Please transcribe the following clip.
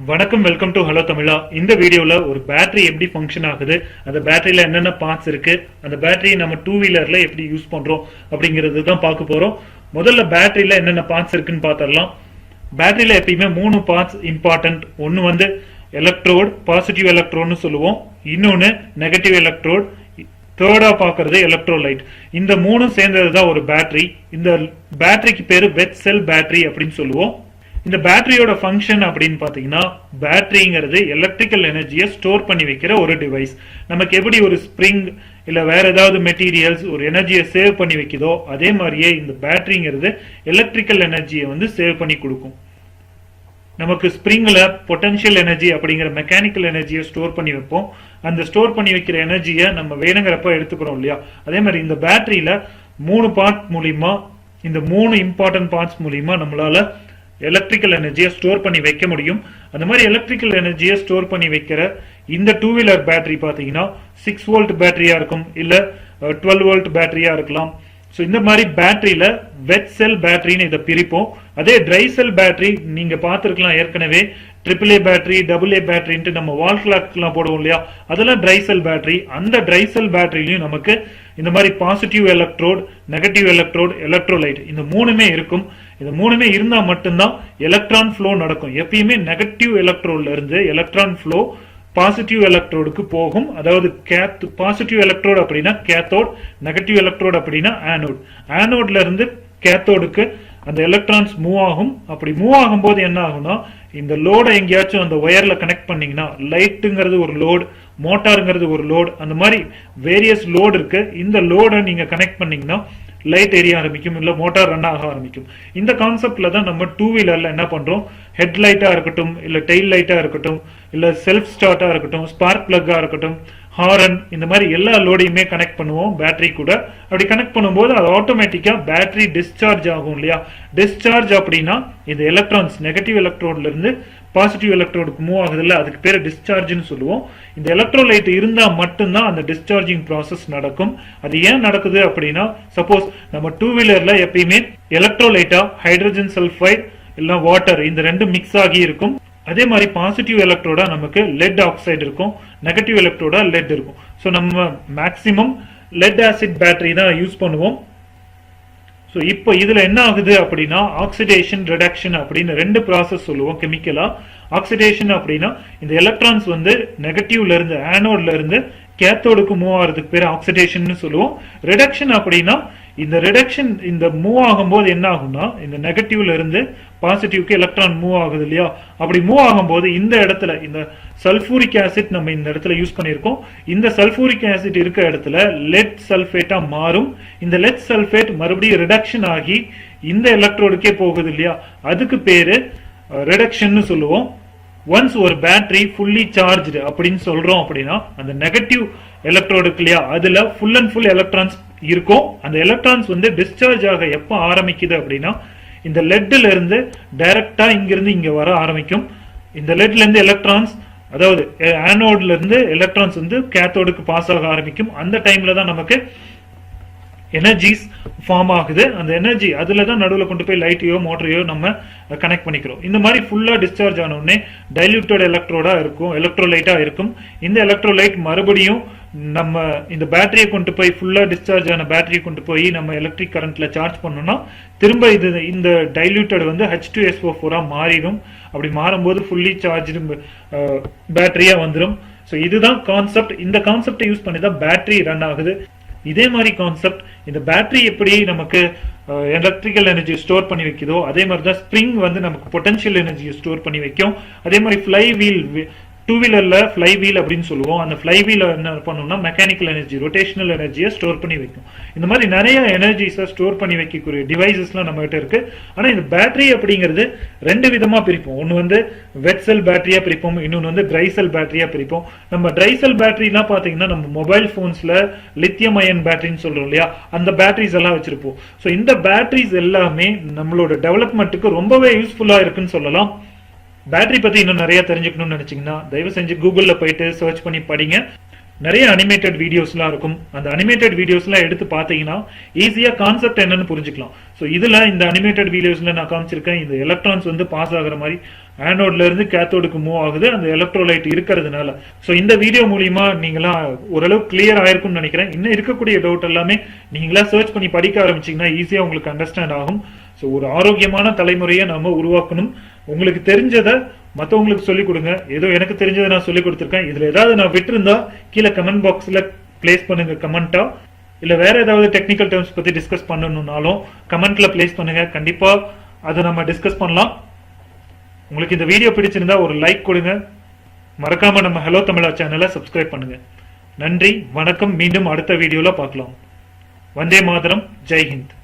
வணக்கம், welcome to hello தமிழா. இந்த வீடியோல ஒரு பேட்டரி எப்படி ஃபங்க்ஷன் ஆகுது, அந்த பேட்டரியில என்னென்ன பார்ட்ஸ் இருக்கு, அந்த பேட்டரி நம்ம டூ வீலர்ல எப்படி யூஸ் பண்றோம் அப்படிங்கிறது தான் பார்க்க போறோம். முதல்ல பேட்டரியில என்னென்ன பார்ட்ஸ் இருக்குன்னு பார்த்தரலாம். பேட்டரியில எப்பயுமே 3 பார்ட்ஸ் இம்பார்ட்டன்ட். ஒன்னு வந்து எலக்ட்ரோட், பாசிட்டிவ் எலக்ட்ரோட்னு சொல்லுவோம். இன்னொன்னு நெகட்டிவ் எலக்ட்ரோட், தேர்டா பாக்குறது எலக்ட்ரோலைட். இந்த 3 சேர்ந்தது தான் ஒரு பேட்டரி. இந்த பேட்டரிக்கு பேரு வெட் செல் பேட்டரி அப்படின்னு சொல்லுவோம். இந்த பேட்டரியோட ஃபங்க்ஷன் அப்படின்னு பாத்தீங்கன்னா, பேட்டரிங்கிறது எலக்ட்ரிக்கல் எனர்ஜியை ஸ்டோர் பண்ணி வைக்கிற ஒரு டிவைஸ். நமக்கு எப்படி ஒரு ஸ்ப்ரிங் இல்ல வேற ஏதாவது மெட்டீரியல்ஸ் ஒரு எனர்ஜியை சேவ் பண்ணி வைக்குதோ, அதே மாதிரியே இந்த பேட்டரிங்கிறது எலக்ட்ரிக்கல் எனர்ஜியை வந்து சேவ் பண்ணி கொடுக்கும். நமக்கு ஸ்ப்ரிங்ல பொட்டன்ஷியல் எனர்ஜி அப்படிங்கிற மெக்கானிக்கல் எனர்ஜியை ஸ்டோர் பண்ணி வைப்போம். அந்த ஸ்டோர் பண்ணி வைக்கிற எனர்ஜியை நம்ம வேணுங்கிறப்ப எடுத்துக்கிறோம் இல்லையா, அதே மாதிரி இந்த பேட்டரியில 3 பார்ட் மூலியமா, இந்த 3 இம்பார்ட்டன்ட் பார்ட்ஸ் மூலியமா நம்மளால எலக்ட்ரிக்கல் எனர்ஜியை ஸ்டோர் பண்ணி வைக்க முடியும். அந்த மாதிரி எலக்ட்ரிக்கல் எனர்ஜியை ஸ்டோர் பண்ணி வைக்கிற இந்த டூ வீலர் பேட்டரி பாத்தீங்கன்னா 6 வோல்ட் பேட்டரியா இருக்கும், இல்ல 12 வோல்ட் பேட்டரியா இருக்கலாம். ஸோ இந்த மாதிரி பேட்டரியில வெட் செல் பேட்டரின்னு இதை பிரிப்போம். அதே ட்ரை செல் பேட்டரி நீங்க பார்த்துருக்கலாம் ஏற்கனவே, AAA பேட்டரி, AA பேட்டரின்ட்டு நம்ம வால் கிளாக்லாம் போடுவோம் இல்லையா, அதெல்லாம் ட்ரை செல் பேட்டரி. அந்த ட்ரை செல் பேட்டரியிலையும் நமக்கு இந்த மாதிரி positive electrode, negative electrode, electrolyte இந்த 3மே இருக்கும். இந்த 3மே இருந்தா மட்டும்தான் எலக்ட்ரான் ஃப்ளோ நடக்கும். எப்பயுமே நெகட்டிவ் எலக்ட்ரோட்ல இருந்து எலக்ட்ரான் ஃப்ளோ பாசிட்டிவ் எலக்ட்ரோடுக்கு போகும். அதாவது பாசிட்டிவ் எலக்ட்ரோடு அப்படின்னா கேத்தோட், நெகட்டிவ் எலக்ட்ரோடு அப்படின்னா ஆனோட். ஆனோட்ல இருந்து கேத்தோடுக்கு அந்த எலக்ட்ரான்ஸ் மூவ் ஆகும். அப்படி மூவ் ஆகும் போது என்ன ஆகும்னா, இந்த லோடை எங்கேயாச்சும் அந்த ஒயர்ல கனெக்ட் பண்ணீங்கன்னா, லைட்டுங்கிறது ஒரு லோடு, மோட்டாருங்கிறது ஒரு லோடு, அந்த மாதிரி வேரியஸ் லோடு இருக்கு. இந்த லோடை நீங்க கனெக்ட் பண்ணீங்கன்னா லைட் எரிய ஆரம்பிக்கும், இல்ல மோட்டார் ரன் ஆக ஆரம்பிக்கும். இந்த கான்செப்ட்ல தான் நம்ம டூ வீலர்ல என்ன பண்றோம், ஹெட் லைட்டா இருக்கட்டும், இல்ல டெயில் லைட்டா இருக்கட்டும், இல்ல செல்ஃப் ஸ்டார்ட்டா இருக்கட்டும், ஸ்பார்க் பிளக்கா இருக்கட்டும், ஹாரன், இந்த மாதிரி எல்லா லோடையுமே கனெக்ட் பண்ணுவோம் பேட்டரி கூட. அப்படி கனெக்ட் பண்ணும்போது அது ஆட்டோமேட்டிக்கா பேட்டரி டிஸ்சார்ஜ் ஆகும் இல்லையா. டிஸ்சார்ஜ் அப்படின்னா இந்த எலக்ட்ரான்ஸ் நெகட்டிவ் எலக்ட்ரோட்ல இருந்து பாசிட்டிவ் எலக்ட்ரோடுக்கு மூவ் ஆகுது இல்ல, அதுக்கு பேரு டிஸ்சார்ஜ்னு சொல்லுவோம். இந்த எலக்ட்ரோலைட் இருந்தா மட்டும்தான் அந்த டிஸ்சார்ஜிங் ப்ராசஸ் நடக்கும். அது ஏன் நடக்குது அப்படின்னா, சப்போஸ் நம்ம டூ வீலர்ல எப்பயுமே எலக்ட்ரோலைட்டா ஹைட்ரஜன் சல்பைட் இல்ல வாட்டர் இந்த 2 மிக்ஸ் ஆகி இருக்கும். அதே மாதிரி பாசிட்டிவ் எலக்ட்ரோடா நமக்கு லெட் ஆக்சைடு இருக்கும், நெகட்டிவ் எலக்ட்ரோடா லெட் இருக்கும். ஸோ நம்ம மேக்சிமம் லெட் ஆசிட் பேட்டரி தான் யூஸ் பண்ணுவோம். ஸோ இப்போ இதுல என்ன ஆகுது அப்படின்னா, ஆக்சிடேஷன், ரிடக்ஷன் அப்படின்னு 2 ப்ராசஸ் சொல்லுவோம் கெமிக்கலா. ஆக்சிடேஷன் அப்படின்னா இந்த எலக்ட்ரான்ஸ் வந்து நெகட்டிவ்ல இருந்து ஆனோட்ல இருந்து கேத்தோடுக்கு மூவ் ஆகிறதுக்கு பேர் ஆக்சிடேஷன் சொல்லுவோம். ரிடக்ஷன் அப்படின்னா இந்த ரிடக்ஷன் இந்த மூவ் ஆகும்போது என்ன ஆகும்னா, இந்த நெகட்டிவ்ல இருந்து பாசிட்டிவ்க்கு எலக்ட்ரான் மூவ் ஆகுது இல்லையா, அப்படி மூவ் ஆகும்போது இந்த இடத்துல இந்த சல்பூரிக் ஆசிட் நம்ம இந்த இடத்துல யூஸ் பண்ணியிருக்கோம். இந்த சல்பூரிக் ஆசிட் இருக்க இடத்துல லெட் சல்பேட்டா மாறும். இந்த லெட் சல்பேட் மறுபடியும் ரிடக்ஷன் ஆகி இந்த எலக்ட்ரோடுக்கே போகுது இல்லையா, அதுக்கு பேரு ரிடக்ஷன் சொல்லுவோம். ஒன்ஸ் ஒரு பேட்டரி ஃபுல்லி சார்ஜ் அப்படின்னு சொல்றோம் அப்படின்னா, அந்த நெகட்டிவ் எலக்ட்ரோடுக்கு இல்லையா, அதுல ஃபுல் அண்ட் ஃபுல் எலக்ட்ரான்ஸ் இருக்கும். அந்த எலக்ட்ரான்ஸ் வந்து டிஸ்சார்ஜ் ஆக எப்ப ஆரம்பிக்குது அப்படின்னா, இந்த லெட்ல இருந்து டைரக்டா இங்கிருந்து இங்க வர ஆரம்பிக்கும். இந்த லெட்ல இருந்து எலக்ட்ரான்ஸ், அதாவது ஆனோட்ல இருந்து எலக்ட்ரான்ஸ் வந்து கேத்தோடுக்கு பாஸ் ஆக ஆரம்பிக்கும். அந்த டைம்ல தான் நமக்கு எனர்ஜிஸ் ஃபார்ம் ஆகுது. அந்த எனர்ஜி அதுல தான் நடுவில் கொண்டு போய் லைட்டையோ மோட்டரையோ நம்ம கனெக்ட் பண்ணிக்கிறோம். இந்த மாதிரி ஃபுல்லா டிஸ்சார்ஜ் ஆன உடனே டைல்யூட்டட் எலக்ட்ரோடா இருக்கும், எலக்ட்ரோலைட்டா இருக்கும். இந்த எலக்ட்ரோலைட் மறுபடியும் நம்ம இந்த பேட்டரியை கொண்டு போய் ஃபுல்லா டிஸ்சார்ஜ் ஆன பேட்டரியை கொண்டு போய் நம்ம எலக்ட்ரிக் கரண்ட்ல சார்ஜ் பண்ணோம்னா, திரும்ப இது இந்த டைல்யூட்டட் வந்து H2SO4 மாறிடும். அப்படி மாறும்போது ஃபுல்லி சார்ஜ் பேட்டரியா வந்துடும். ஸோ இதுதான் கான்செப்ட். இந்த கான்செப்டை யூஸ் பண்ணி தான் பேட்டரி ரன் ஆகுது. இதே மாதிரி கான்செப்ட் இந்த பேட்டரி எப்படி நமக்கு எலக்ட்ரிக்கல் எனர்ஜி ஸ்டோர் பண்ணி வைக்குதோ, அதே மாதிரி தான் ஸ்ப்ரிங் வந்து நமக்கு பொட்டன்ஷியல் எனர்ஜியை ஸ்டோர் பண்ணி வைக்கும். அதே மாதிரி ஃப்ளை வீல், டூ வீலர்ல ஃப்ளை வீல் அப்படின்னு சொல்லுவோம். அந்த ஃப்ளை வீல என்ன பண்ணணும்னா மெக்கானிக்கல் எனர்ஜி, ரொட்டேஷனல் எனர்ஜியை ஸ்டோர் பண்ணி வைக்கும். இந்த மாதிரி நிறைய எனர்ஜிஸை ஸ்டோர் பண்ணி வைக்கக்கூடிய டிவைசஸ்லாம் நம்ம கிட்ட இருக்கு. ஆனா இந்த பேட்டரி அப்படிங்கிறது 2 விதமா பிரிப்போம். ஒன்னு வந்து வெட் செல் பேட்டரியா பிரிப்போம், இன்னொன்னு வந்து ட்ரை செல் பேட்டரியா பிரிப்போம். நம்ம ட்ரை செல் பேட்டரிலாம் பாத்தீங்கன்னா நம்ம மொபைல் போன்ஸ்ல லித்தியம் அயன் பேட்டரின்னு சொல்றோம் இல்லையா, அந்த பேட்டரிஸ் எல்லாம் வச்சிருப்போம். ஸோ இந்த பேட்டரிஸ் எல்லாமே நம்மளோட டெவலப்மெண்ட்டுக்கு ரொம்பவே யூஸ்ஃபுல்லா இருக்குன்னு சொல்லலாம். பேட்டரி பத்தி இன்னும் நிறைய தெரிஞ்சுக்கணும்னு நினைச்சீங்கன்னா தயவு செஞ்சு கூகுள்ல போயிட்டு சர்ச் பண்ணி படிங்க. நிறைய அனிமேட்டட் வீடியோஸ்லாம் இருக்கும். அந்த அனிமேட்டட் வீடியோஸ்லாம் எடுத்து பார்த்தீங்கன்னா ஈஸியா கான்செப்ட் என்னன்னு புரிஞ்சுக்கலாம். ஸோ இதுல இந்த அனிமேட்டட் வீடியோஸ்ல நான் காமிச்சிருக்கேன், இந்த எலக்ட்ரான்ஸ் வந்து பாஸ் ஆகிற மாதிரி ஆனோட்ல இருந்து கேத்தோடுக்கு மூவ் ஆகுது அந்த எலக்ட்ரோலைட் இருக்கிறதுனால. ஸோ இந்த வீடியோ மூலியமா நீங்களாம் ஓரளவு கிளியர் ஆயிருக்கும்னு நினைக்கிறேன். இன்னும் இருக்கக்கூடிய டவுட் எல்லாமே நீங்களா சர்ச் பண்ணி படிக்க ஆரம்பிச்சீங்கன்னா ஈஸியா உங்களுக்கு அண்டர்ஸ்டாண்ட் ஆகும். ஸோ ஒரு ஆரோக்கியமான தலைமுறையை நாம உருவாக்கணும். உங்களுக்கு தெரிஞ்சதை மற்றவங்களுக்கு சொல்லிக் கொடுங்க. ஏதோ எனக்கு தெரிஞ்சதை நான் சொல்லிக் கொடுத்துருக்கேன். இதுல ஏதாவது நான் விட்டுருந்தா கீழே கமெண்ட் பாக்ஸ்ல பிளேஸ் பண்ணுங்க கமெண்டா. இல்ல வேற ஏதாவது டெக்னிக்கல் டேர்ம்ஸ் பத்தி டிஸ்கஸ் பண்ணணும்னாலும் கமெண்ட்ல பிளேஸ் பண்ணுங்க. கண்டிப்பா அதை நம்ம டிஸ்கஸ் பண்ணலாம். உங்களுக்கு இந்த வீடியோ பிடிச்சிருந்தா ஒரு லைக் கொடுங்க. மறக்காம நம்ம ஹலோ தமிழா சேனலை சப்ஸ்கிரைப் பண்ணுங்க. நன்றி, வணக்கம். மீண்டும் அடுத்த வீடியோல பார்க்கலாம். வந்தே மாதரம். ஜெய் ஹிந்த்.